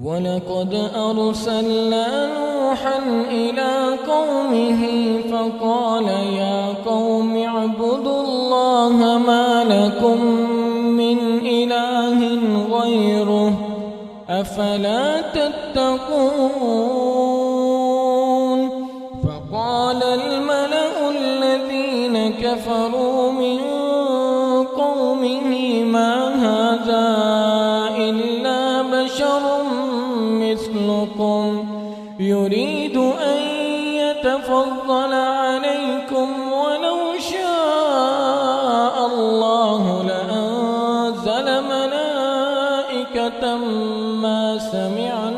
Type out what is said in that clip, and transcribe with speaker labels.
Speaker 1: ولقد أرسلنا نوحا إلى قومه فقال يا قوم اعبدوا الله ما لكم من إله غيره أفلا تتقون. فقال الملأ الذين كفروا من قومه ما هذا إلا بشر مثلكم يريد أن يتفضل عليكم ولو شاء الله لأنزل ملائكة ما سمعنا